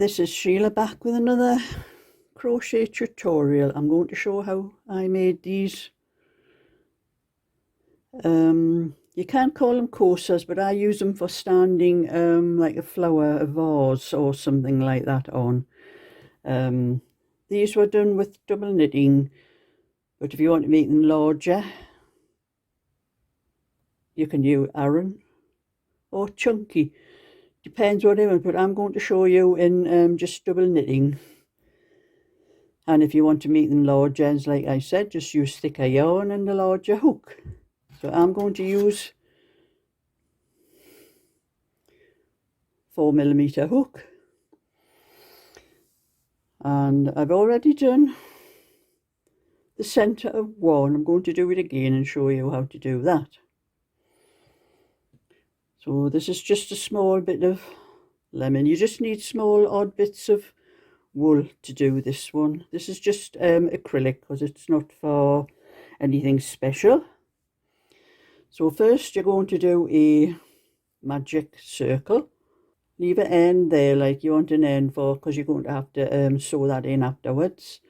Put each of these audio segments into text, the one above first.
This is Sheila back with another crochet tutorial. I'm going to show how I made these. You can't call them coasters, but I use them for standing like a flower, a vase or something like that on. These were done with double knitting, but if you want to make them larger, you can use Aran or chunky. Depends what you want, but I'm going to show you in just double knitting. And if you want to make them larger, as like I said, just use thicker yarn and a larger hook. So I'm going to use 4mm hook. And I've already done the centre of one. I'm going to do it again and show you how to do that. So this is just a small bit of lemon. You just need small odd bits of wool to do this one. This is just acrylic because it's not for anything special. So first you're going to do a magic circle. Leave an end there like you want an end for, because you're going to have to sew that in afterwards.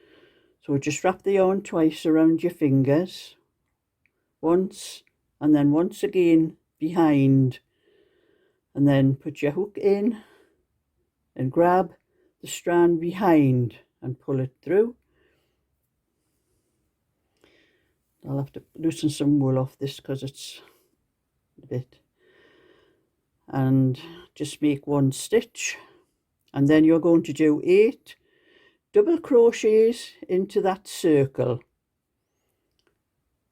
So just wrap the yarn twice around your fingers, once and then once again behind, and then put your hook in and grab the strand behind and pull it through. I'll have to loosen some wool off this because it's a bit, and just make one stitch, and then you're going to do 8 double crochets into that circle.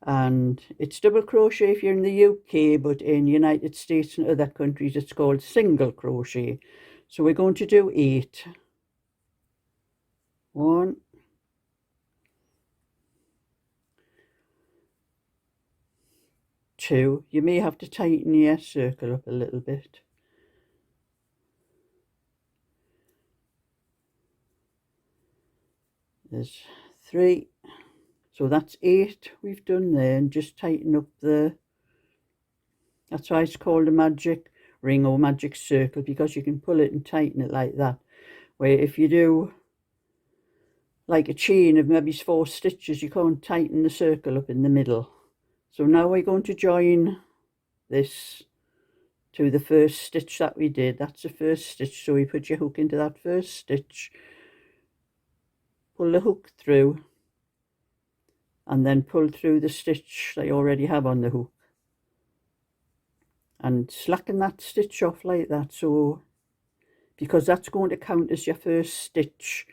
And it's double crochet if you're in the UK, but in United States and other countries it's called single crochet. So we're going to do 8. 1, 2. You may have to tighten your circle up a little bit. There's 3. So that's 8 we've done there, and just tighten up that's why it's called a magic ring or magic circle, because you can pull it and tighten it like that. Where if you do like a chain of maybe 4 stitches, you can't tighten the circle up in the middle. So now we're going to join this to the first stitch that we did. That's the first stitch, so you put your hook into that first stitch, pull the hook through, and then pull through the stitch that you already have on the hook, and slacken that stitch off like that, so because that's going to count as your first stitch.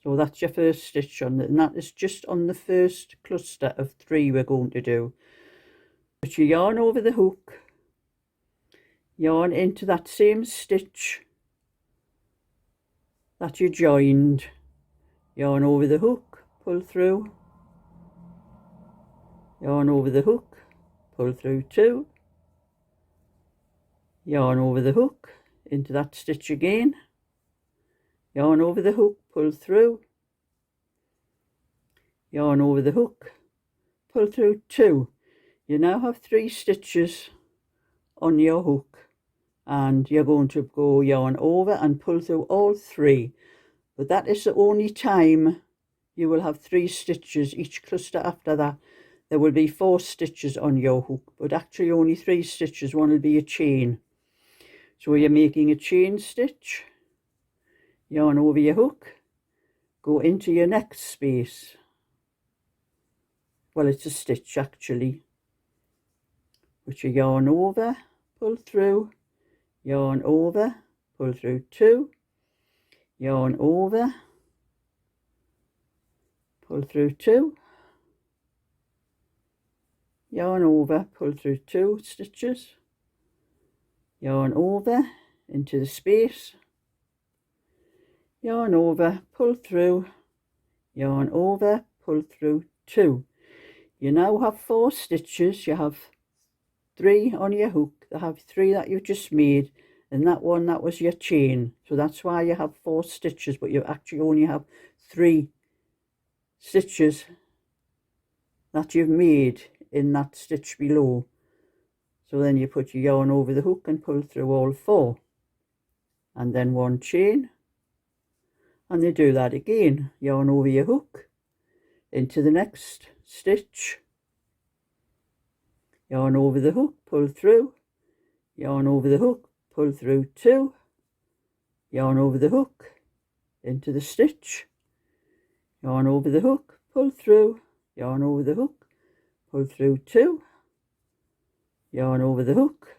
So that's your first stitch on it, and that is just on the first cluster of 3 we're going to do. Put your yarn over the hook, yarn into that same stitch that you joined, yarn over the hook, pull through, yarn over the hook, pull through 2, yarn over the hook, into that stitch again, yarn over the hook, pull through, yarn over the hook, pull through 2. You now have 3 stitches on your hook, and you're going to go yarn over and pull through all 3. But that is the only time you will have 3 stitches. Each cluster after that there will be 4 stitches on your hook, but actually only 3 stitches. One will be a chain. So you're making a chain stitch, yarn over your hook, go into your next space. Well, it's a stitch actually. Put your yarn over, pull through, yarn over, pull through 2, yarn over, pull through 2, yarn over, pull through 2 stitches, yarn over into the space, yarn over, pull through, yarn over, pull through 2. You now have 4 stitches. You have 3 on your hook. You have 3 that you just made, and that one, that was your chain. So that's why you have 4 stitches, but you actually only have 3 stitches that you've made in that stitch below. So then you put your yarn over the hook and pull through all 4, and then 1 chain, and you do that again. Yarn over your hook into the next stitch, yarn over the hook, pull through, yarn over the hook, pull through 2, yarn over the hook into the stitch, yarn over the hook, pull through, yarn over the hook, pull through 2, yarn over the hook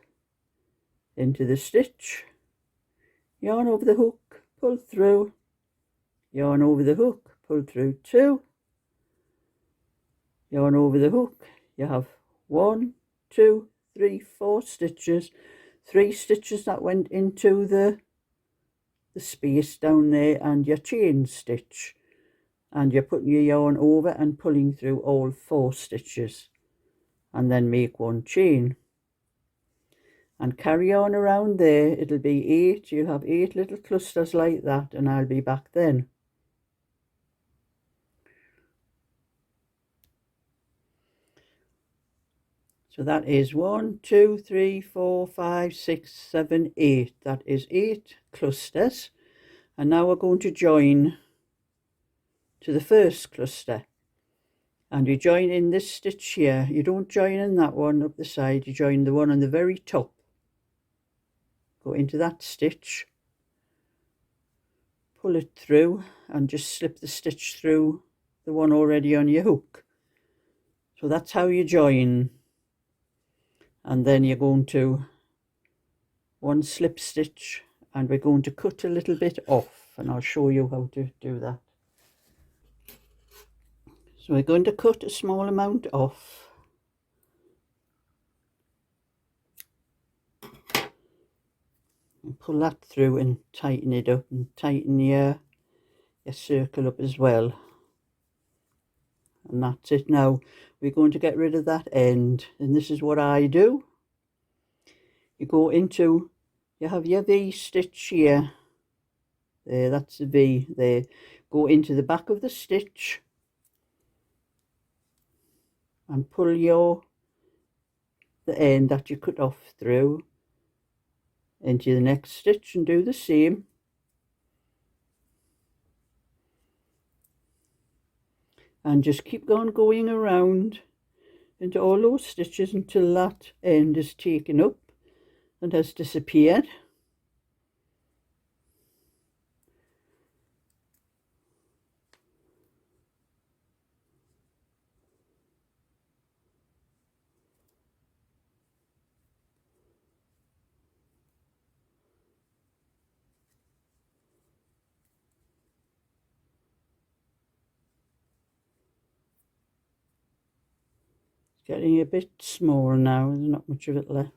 into the stitch, yarn over the hook, pull through, yarn over the hook, pull through 2, yarn over the hook. You have 1, 2, 3, 4 stitches, 3 stitches that went into the space down there, and your chain stitch, and you're putting your yarn over and pulling through all 4 stitches, and then make 1 chain and carry on around there. It'll be 8. You'll have 8 little clusters like that, and I'll be back then. So that is 1, 2, 3, 4, 5, 6, 7, 8. That is 8 clusters. And now we're going to join to the first cluster. And you join in this stitch here. You don't join in that one up the side. You join the one on the very top. Go into that stitch. Pull it through and just slip the stitch through the one already on your hook. So that's how you join. And then you're going to 1 slip stitch, and we're going to cut a little bit off, and I'll show you how to do that. So we're going to cut a small amount off, and pull that through and tighten it up, and tighten your circle up as well. And that's it. Now we're going to get rid of that end, and this is what I do. You go into, you have your V stitch here, there, that's the V there. Go into the back of the stitch and pull the end that you cut off through into the next stitch, and do the same. And just keep on going around into all those stitches until that end is taken up and has disappeared. Getting a bit small now, there's not much of it left.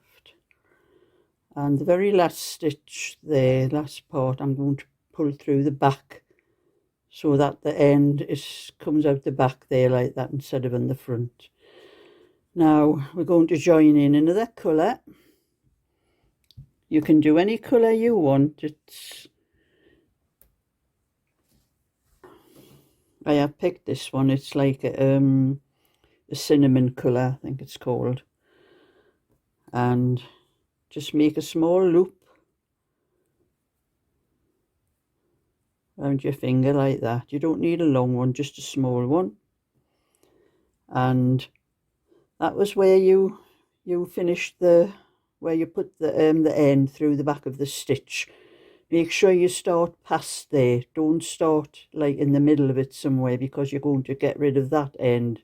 And the very last stitch there, last part, I'm going to pull through the back so that the end comes out the back there like that instead of in the front. Now we're going to join in another colour. You can do any colour you want. I have picked this one. It's like a cinnamon colour, I think it's called. And just make a small loop around your finger like that. You don't need a long one, just a small one. And that was where you finished where you put the end through the back of the stitch. Make sure you start past there. Don't start like in the middle of it somewhere, because you're going to get rid of that end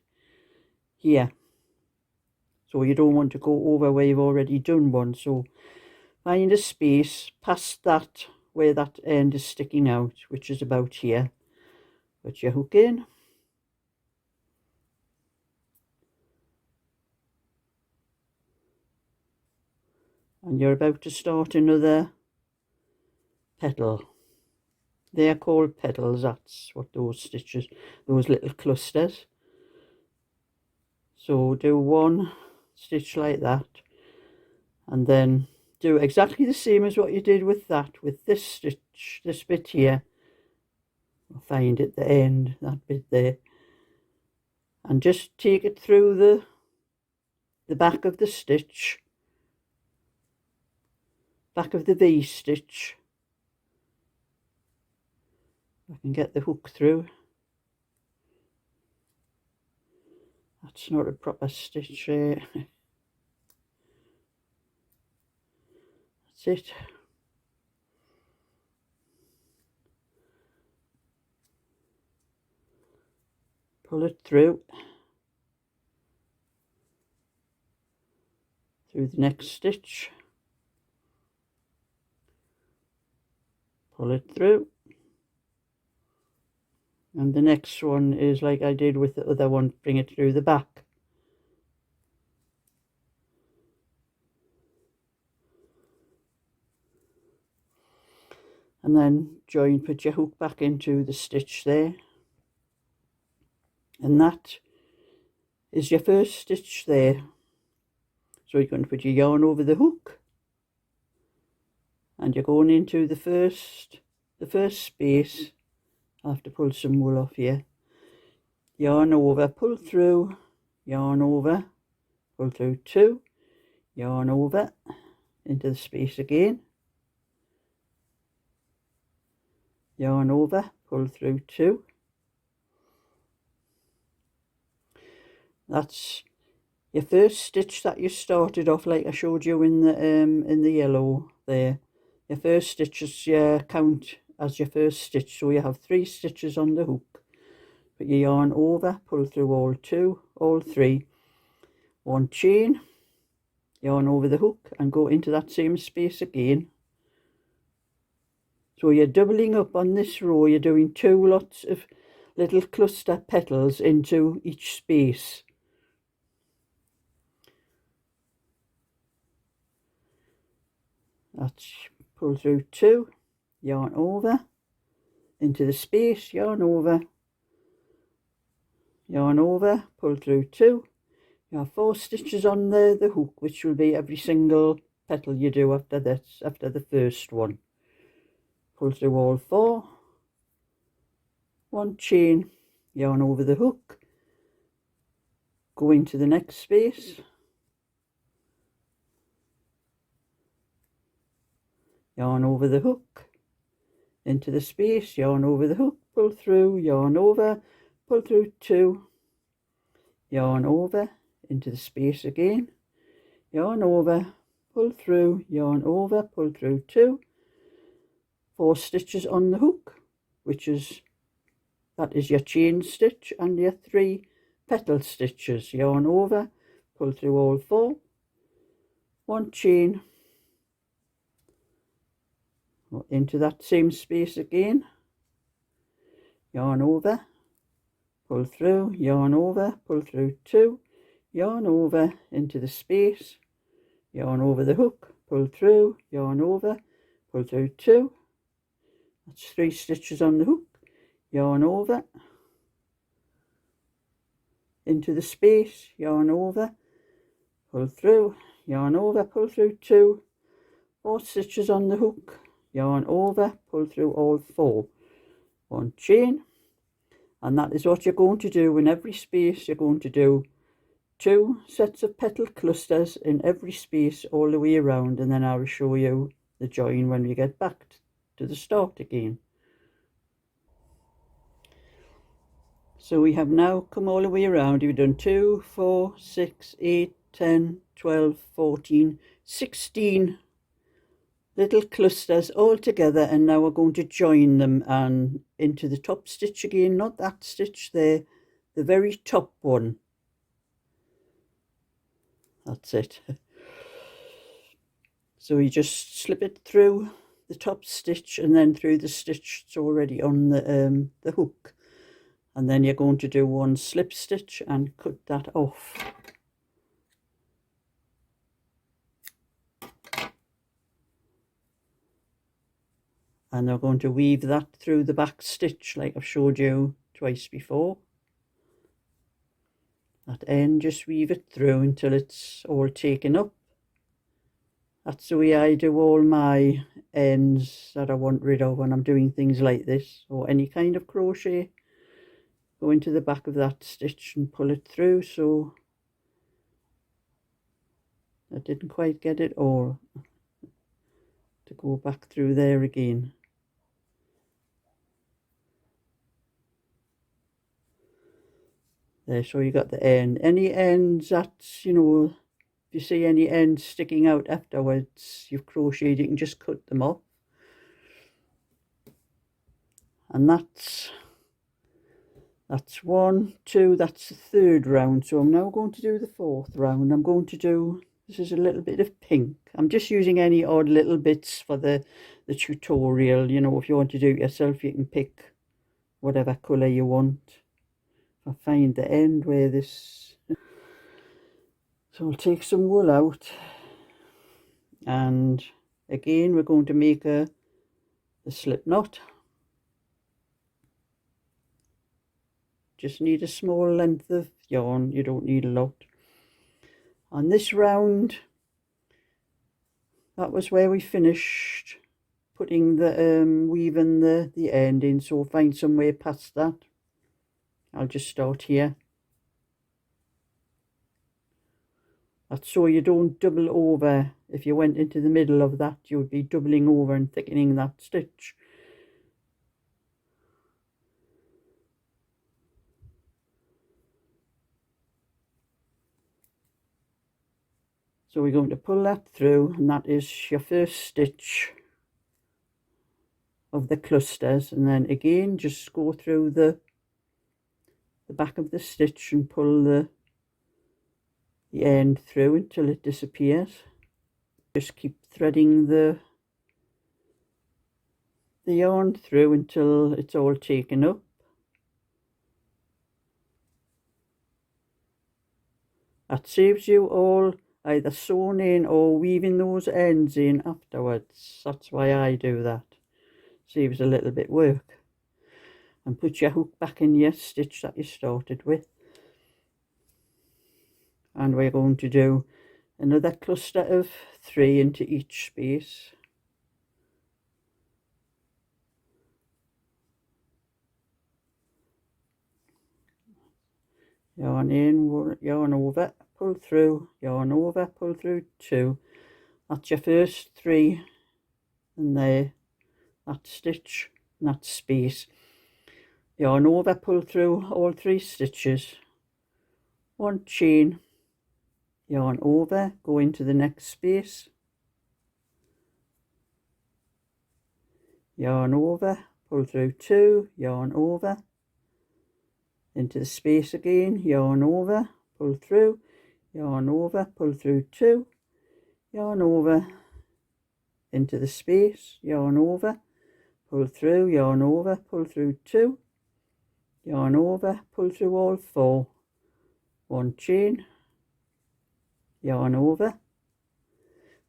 here. So you don't want to go over where you've already done one. So find a space past that where that end is sticking out, which is about here. Put your hook in. And you're about to start another petal. They are called petals. That's what those stitches, those little clusters. So do 1 stitch like that, and then do exactly the same as what you did with that, with this stitch, this bit here. Find at the end, that bit there, and just take it through the back of the stitch back of the V stitch. I can get the hook through. That's not a proper stitch there. That's it. Pull it through the next stitch. Pull it through. And the next one is like I did with the other one, bring it through the back. And then put your hook back into the stitch there. And that is your first stitch there. So you're going to put your yarn over the hook. And you're going into the first space. I have to pull some wool off here. Yarn over, pull through, yarn over, pull through 2, yarn over, into the space again, yarn over, pull through 2. That's your first stitch that you started off, like I showed you in the yellow there. Your first stitch is your count as your first stitch, so you have 3 stitches on the hook. Put your yarn over, pull through all 3, 1 chain, yarn over the hook and go into that same space again. So you're doubling up on this row, you're doing 2 lots of little cluster petals into each space. That's pull through 2, yarn over, into the space, yarn over, pull through 2. You have 4 stitches on the hook, which will be every single petal you do after this, after the first one. Pull through all 4, 1 chain, yarn over the hook, go into the next space, yarn over the hook, into the space, yarn over the hook, pull through, yarn over, pull through 2, yarn over, into the space again, yarn over, pull through, yarn over, pull through 2, 4 stitches on the hook, that is your chain stitch, and your 3 petal stitches, yarn over, pull through all 4, 1 chain, into that same space again, yarn over, pull through, yarn over, pull through 2, yarn over, into the space, yarn over the hook, pull through, yarn over, pull through 2, that's 3 stitches on the hook, yarn over, into the space, yarn over, pull through, yarn over, pull through 2, 4 stitches on the hook, yarn over, pull through all 4, 1 chain, and that is what you're going to do in every space. You're going to do 2 sets of petal clusters in every space all the way around, and then I will show you the join when we get back to the start again. So we have now come all the way around. We've done 2, 4, 6, 8, 10, 12, 14, 16 little clusters all together, and now we're going to join them and into the top stitch again, not that stitch there, the very top one. That's it. So you just slip it through the top stitch and then through the stitch that's already on the hook, and then you're going to do 1 slip stitch and cut that off. And I'm going to weave that through the back stitch like I've showed you twice before. That end, just weave it through until it's all taken up. That's the way I do all my ends that I want rid of when I'm doing things like this, or any kind of crochet. Go into the back of that stitch and pull it through. So I didn't quite get it all. to go back through there again. There, so you got the end. Any ends that's, you know, if you see any ends sticking out afterwards, you've crocheted, you can just cut them off. And that's 1, 2, that's the 3rd round. So I'm now going to do the 4th round. I'm going to do, this is a little bit of pink. I'm just using any odd little bits for the tutorial. You know, if you want to do it yourself, you can pick whatever colour you want. I find the end where this, so I'll take some wool out, and again we're going to make a slip knot. Just need a small length of yarn, you don't need a lot. On this round, that was where we finished putting the weaving the end in, so find somewhere past that. I'll just start here. That's so you don't double over. If you went into the middle of that, you would be doubling over and thickening that stitch. So we're going to pull that through, and that is your first stitch of the clusters, and then again just go through the back of the stitch and pull the end through until it disappears. Just keep threading the yarn through until it's all taken up. That saves you all either sewing in or weaving those ends in afterwards. That's why I do that. Saves a little bit work. And put your hook back in your stitch that you started with. And we're going to do another cluster of 3 into each space. Yarn in, yarn over, pull through, yarn over, pull through 2. That's your first 3, and there, that stitch, and that space. Yarn over, pull through all 3 stitches, 1 chain, yarn over, go into the next space, yarn over, pull through 2, yarn over, into the space again, yarn over, pull through, yarn over, pull through 2, yarn over, into the space, yarn over, pull through, yarn over, pull through 2, yarn over, pull through all 4, 1 chain, yarn over,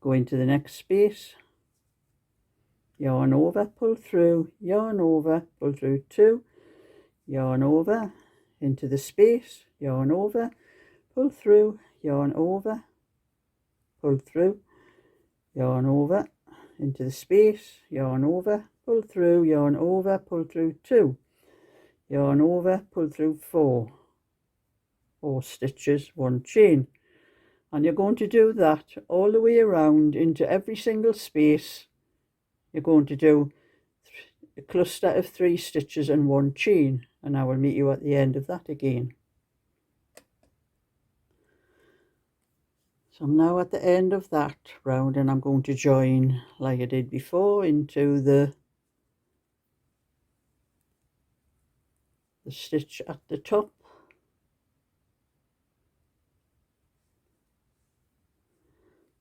go into the next space, yarn over, pull through, yarn over, pull through 2, yarn over, into the space, yarn over, pull through, yarn over, pull through, yarn over, into the space, yarn over, pull through, yarn over, pull through 2, yarn over, pull through 4 stitches, 1 chain. And you're going to do that all the way around into every single space. You're going to do a cluster of 3 stitches and 1 chain, and I will meet you at the end of that again. So I'm now at the end of that round, and I'm going to join like I did before into the stitch at the top.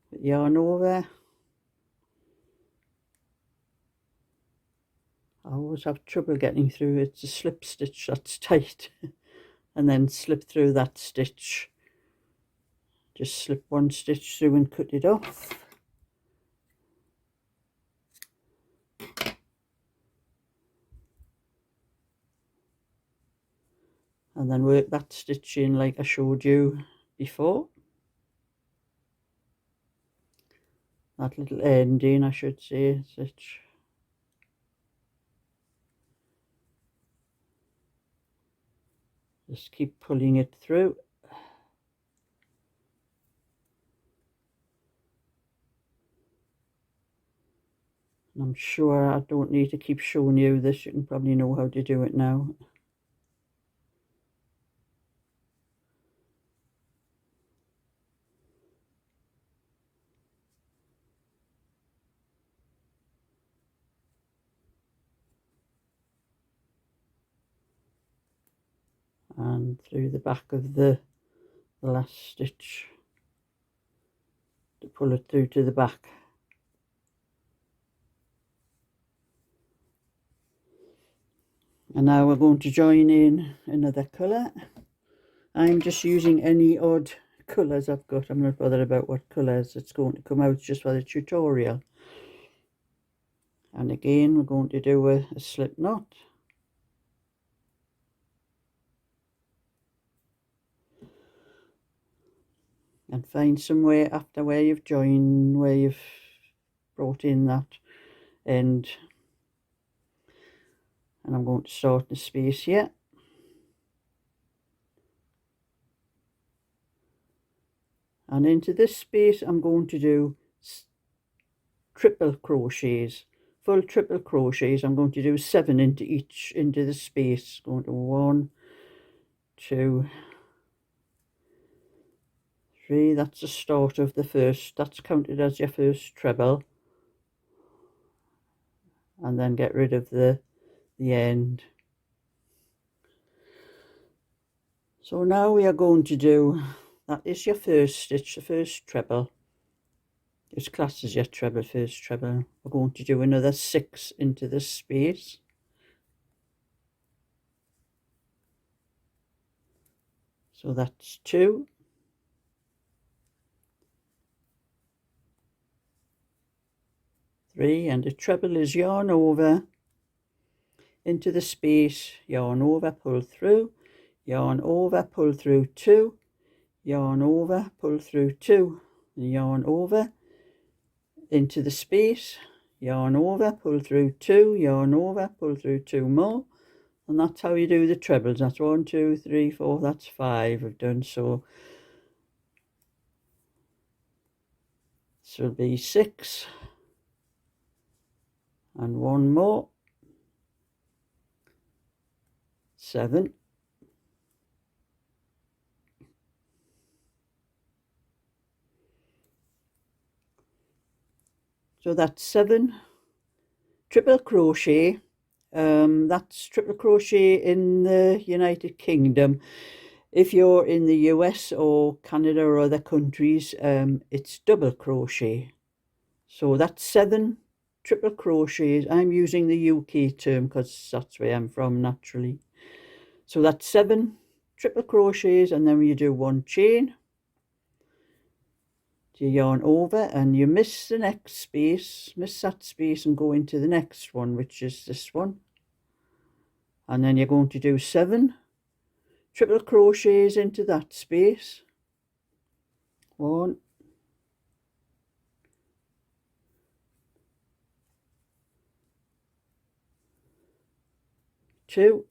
Put yarn over. I always have trouble getting through. It's a slip stitch that's tight. And then slip through that stitch. Just slip 1 stitch through and cut it off. And then work that stitch in like I showed you before. That little ending, I should say, stitch. Just keep pulling it through. I'm sure I don't need to keep showing you this. You can probably know how to do it now. And through the back of the last stitch to pull it through to the back. And now we're going to join in another colour. I'm just using any odd colours I've got. I'm not bothered about what colours it's going to come out, just for the tutorial. And again, we're going to do a slip knot. And find somewhere after where you've joined, where you've brought in that end. And I'm going to start the space here. And into this space I'm going to do triple crochets, full triple crochets. I'm going to do 7 into the space. Going to 1, 2, 3. That's the start of the first. That's counted as your first treble. And then get rid of the end. So now we are going to do, that is your first stitch, the first treble. It's classed as your treble, first treble. We're going to do another 6 into this space. So that's 2. And a treble is yarn over into the space, yarn over, pull through, yarn over, pull through 2, yarn over, pull through 2, and yarn over into the space, yarn over, pull through 2, yarn over, pull through 2 more, and that's how you do the trebles. That's 1, 2, 3, 4, that's 5 I've done. So this will be 6 and 1 more, 7, so that's 7 triple crochet. That's triple crochet in the United Kingdom. If you're in the US or Canada or other countries, it's double crochet. So that's 7 triple crochets. I'm using the UK term because that's where I'm from naturally. So that's 7 triple crochets, and then you do 1 chain, you yarn over and you miss the next space, miss that space and go into the next one, which is this one. And then you're going to do 7 triple crochets into that space. 1, 2,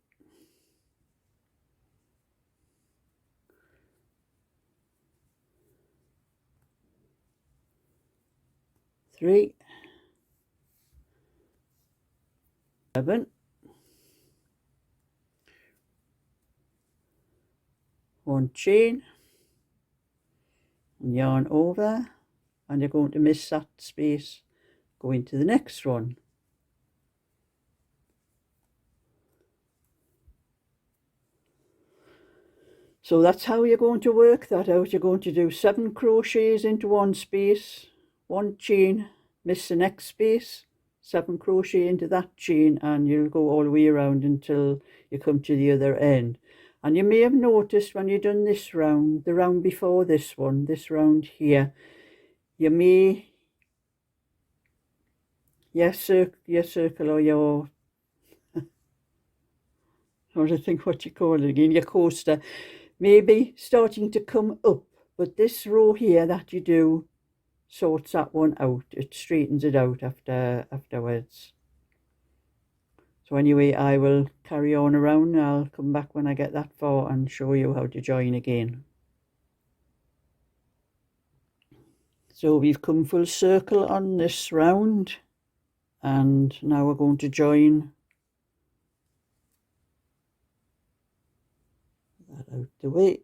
3, 7, 1 chain, and yarn over, and you're going to miss that space, go into the next one. So that's how you're going to work that out. You're going to do 7 crochets into one space, 1 chain, miss the next space, 7 crochet into that chain, and you'll go all the way around until you come to the other end. And you may have noticed when you've done this round, the round before this one, this round here, you may, your circle or your, I don't think what you call it again, your coaster, maybe starting to come up, but this row here that you do sorts that one out. It straightens it out afterwards. So anyway, I will carry on around. I'll come back when I get that far and show you how to join again. So we've come full circle on this round, And now we're going to join that out the way.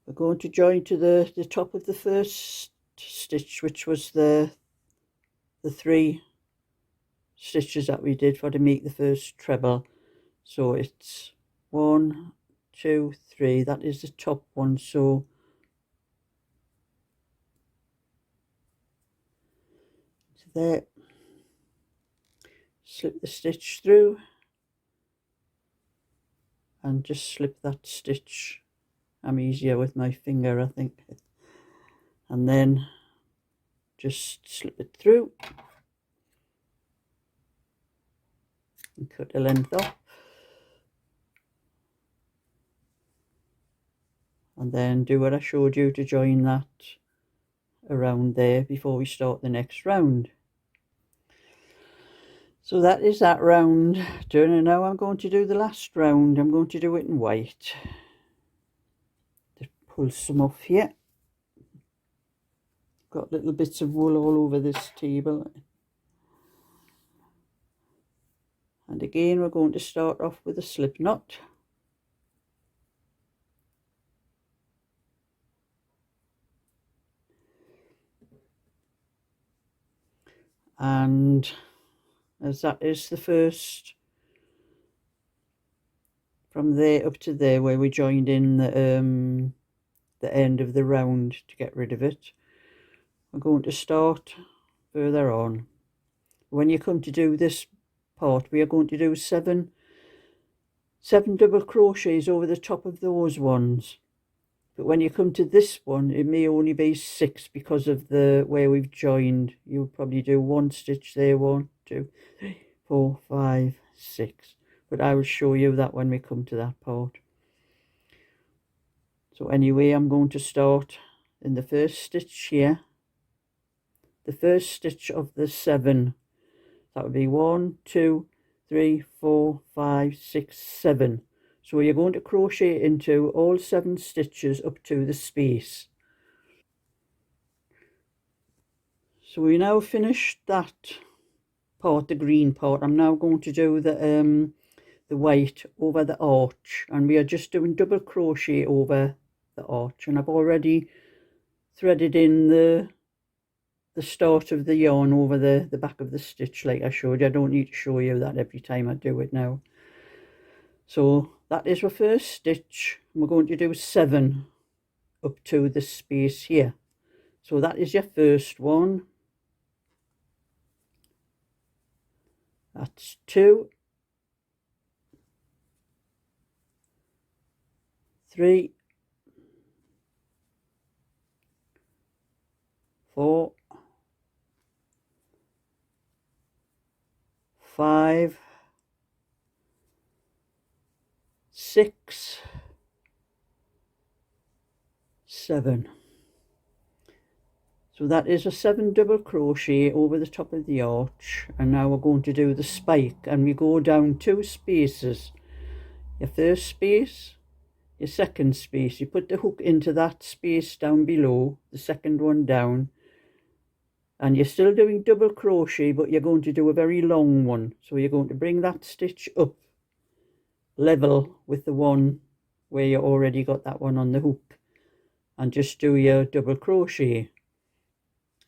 We're going to join to the top of the first stitch, which was the 3 stitches that we did for to make the first treble. So it's 1, 2, 3. That is the top one. So there, slip the stitch through and just slip that stitch. I'm easier with my finger, I think. And then just slip it through and cut the length off. And then do what I showed you to join that around there before we start the next round. So that is that round done, and now I'm going to do the last round. I'm going to do it in white. Just pull some off here. Got little bits of wool all over this table. And again, we're going to start off with a slip knot. And as that is the first, from there up to there where we joined in the end of the round to get rid of it, we're going to start further on. When you come to do this part, we are going to do seven double crochets over the top of those ones. But when you come to this one, it may only be 6 because of the where we've joined. You'll probably do 1 stitch there, 1, 2, 3, 4, 5, 6. But I will show you that when we come to that part. So anyway, I'm going to start in the first stitch here. The first stitch of the 7. That would be 1, 2, 3, 4, 5, 6, 7. So you're going to crochet into all 7 stitches up to the space. So we now finished that part, the green part. I'm now going to do the white over the arch, and we are just doing double crochet over the arch. And I've already threaded in the start of the yarn over the back of the stitch like I showed you. I don't need to show you that every time I do it now. So that is our first stitch. We're going to do 7 up to the space here. So that is your first one. That's 2, 3, 4, 5, 6, 7. So that is a 7 double crochet over the top of the arch, and now we're going to do the spike, and we go down 2 spaces. Your first space, your second space. You put the hook into that space down below, the second one down, and you're still doing double crochet, but you're going to do a very long one. So you're going to bring that stitch up level with the one where you already got that one on the hook, and just do your double crochet.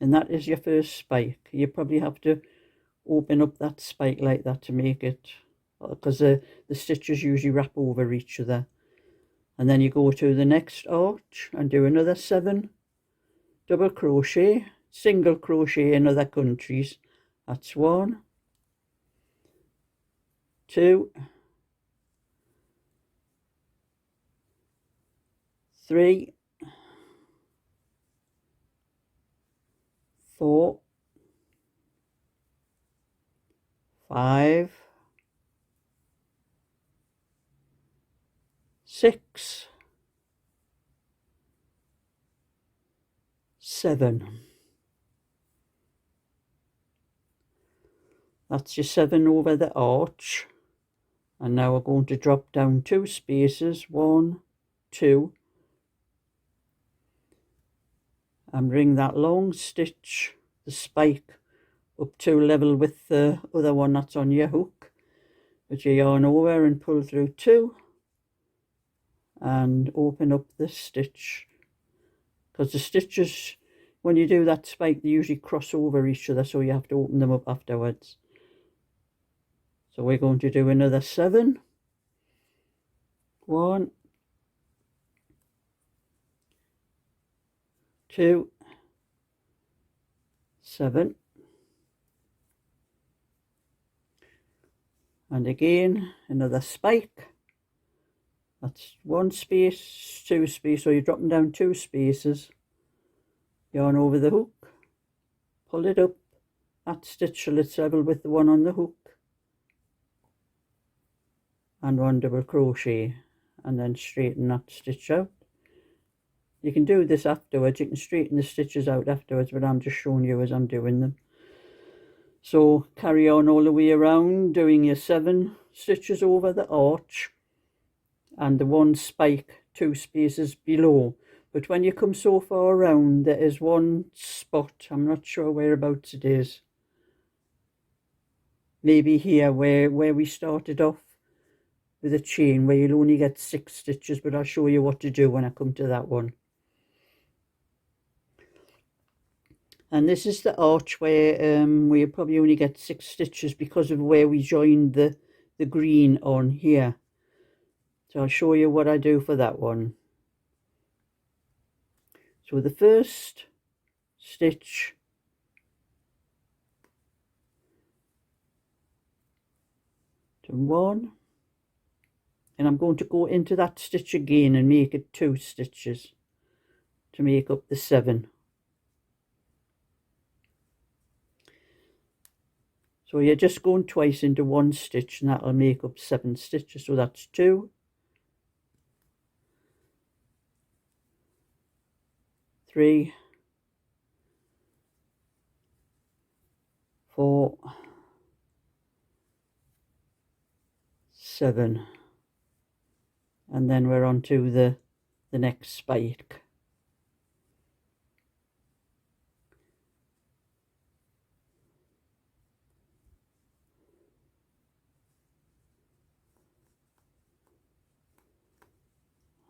And that is your first spike. You probably have to open up that spike like that to make it, because the stitches usually wrap over each other. And then you go to the next arch and do another 7 double crochet, single crochet in other countries. That's 1, 2, 3, 4, 5, 6, 7. That's your 7 over the arch. And now we're going to drop down 2 spaces, 1, 2, and bring that long stitch, the spike, up to level with the other one that's on your hook. Put your yarn over and pull through 2 and open up the stitch, because the stitches, when you do that spike, they usually cross over each other, so you have to open them up afterwards. So we're going to do another 7. 1, 2, 7, and again another spike. That's 1 space, 2 space, so you're dropping down 2 spaces, yarn over the hook, pull it up, that stitch till it's level with the one on the hook, and 1 double crochet, and then straighten that stitch out. You can do this afterwards, you can straighten the stitches out afterwards, but I'm just showing you as I'm doing them. So carry on all the way around, doing your 7 stitches over the arch and the 1 spike 2 spaces below. But when you come so far around, there is one spot, I'm not sure whereabouts it is, maybe here where we started off with a chain, where you'll only get 6 stitches, but I'll show you what to do when I come to that one. And this is the arch where we probably only get 6 stitches because of where we joined the green on here. So I'll show you what I do for that one. So the first stitch, to 1, and I'm going to go into that stitch again and make it 2 stitches to make up the 7. So you're just going twice into 1 stitch, and that'll make up 7 stitches. So that's 2, 3, 4, 7, and then we're on to the next spike.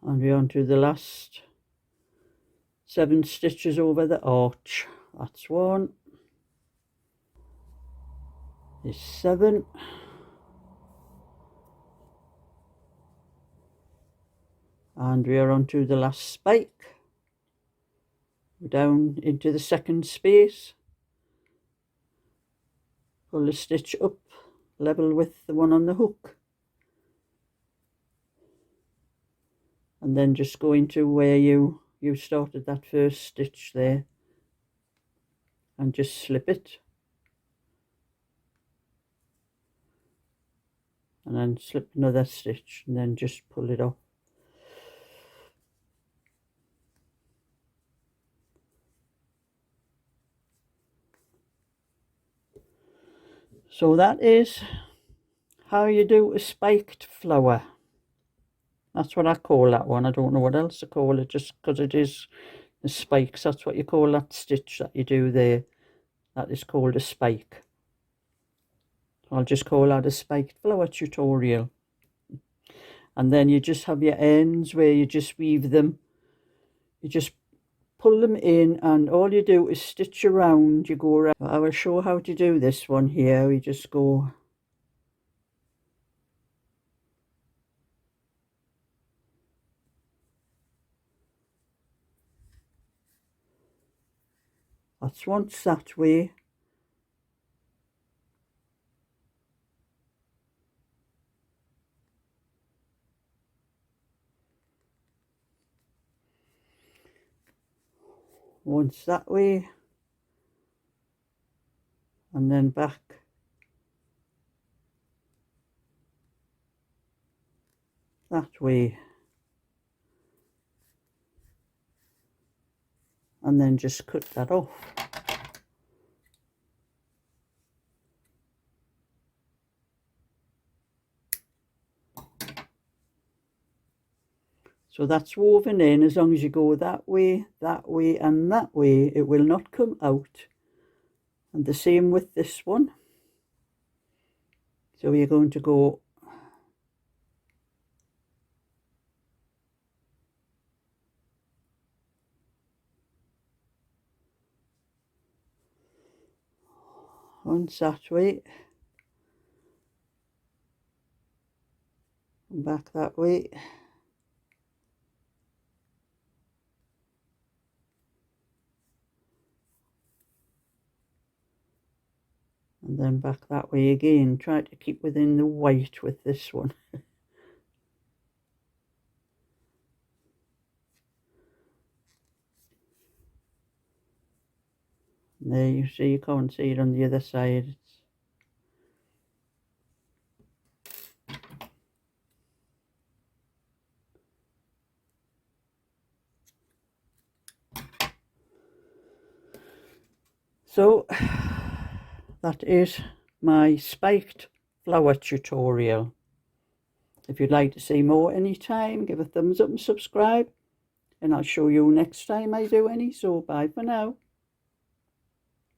And we're on to the last 7 stitches over the arch. That's 1, is 7, and we are on to the last spike. Down into the 2nd space, pull the stitch up level with the one on the hook, and then just go into where you started that first stitch there, and just slip it, and then slip another stitch, and then just pull it off. So that is how you do a spiked flower. That's what I call that one. I don't know what else to call it, just because it is the spikes. That's what you call that stitch that you do there. That is called a spike. I'll just call that a spiked flower tutorial. And then you just have your ends where you just weave them. You just pull them in, and all you do is stitch around. You go around. I will show how to do this one here. We just go that's once that way, once that way, and then back that way, and then just cut that off. So that's woven in. As long as you go that way, and that way, it will not come out And the same with this one. So we're going to go once that way and back that way. And then back that way again. Try to keep within the white with this one. There you see, you can't see it on the other side. So that is my spiked flower tutorial. If you'd like to see more anytime, give a thumbs up and subscribe, and I'll show you next time I do any. So bye for now.